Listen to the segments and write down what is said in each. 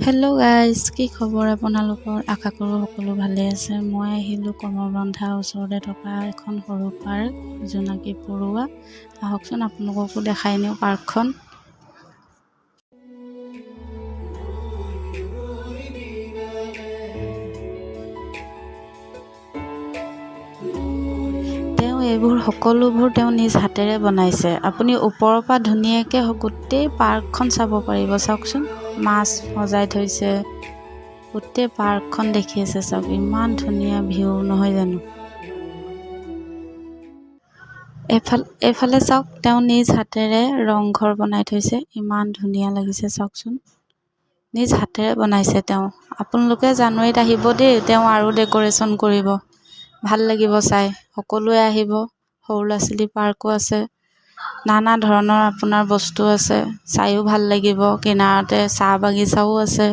Hello' guys, কি খবৰ আপোনালোকৰ? আশা কৰোঁ সকলো ভালে আছে। মই আহিলোঁ কমৰবন্ধা ওচৰতে থকা এখন সৰু পাৰ্ক, জোনাকী পৰুৱা। আহকচোন আপোনালোককো দেখাই নিওঁ পাৰ্কখন। এইবোৰ সকলোবোৰ তেওঁ নিজ হাতেৰে বনাইছে। আপুনি ওপৰৰ পৰা ধুনীয়াকৈ গোটেই পাৰ্কখন চাব পাৰিব। চাওকচোন, মাছ সজাই থৈছে। গোটেই পাৰ্কখন দেখি আছে, চাওক ইমান ধুনীয়া ভিউ নহয় জানো। এইফালে চাওক, তেওঁ নিজ হাতেৰে ৰংঘৰ বনাই থৈছে। ইমান ধুনীয়া লাগিছে, চাওকচোন। নিজ হাতেৰে বনাইছে তেওঁ। আপোনালোকে জানুৱাৰীত আহিব দেই, তেওঁ আৰু ডেক'ৰেশ্যন কৰিব। ভাল লাগিব চাই। সকলোৱে আহিব। সৰু ল'ৰা ছোৱালী পাৰ্কো আছে। নানা ধৰণৰ আপোনাৰ বস্তু আছে, চাইও ভাল লাগিব। কিনাৰতে চাহ বাগিচাও আছে।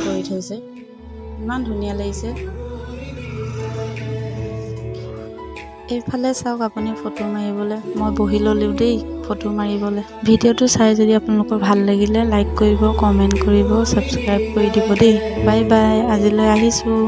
কৰি থৈছে, ইমান ধুনীয়া লাগিছে। এইফালে চাওক, আপুনি ফটো মাৰিবলৈ মই বহি ল'লোঁ দেই ফটো মাৰিবলৈ। ভিডিঅ'টো চাই যদি আপোনালোকৰ ভাল লাগিলে লাইক কৰিব, কমেণ্ট কৰিব, ছাবস্ক্ৰাইব কৰি দিব দেই। বাই বাই, আজিলৈ আহিছোঁ।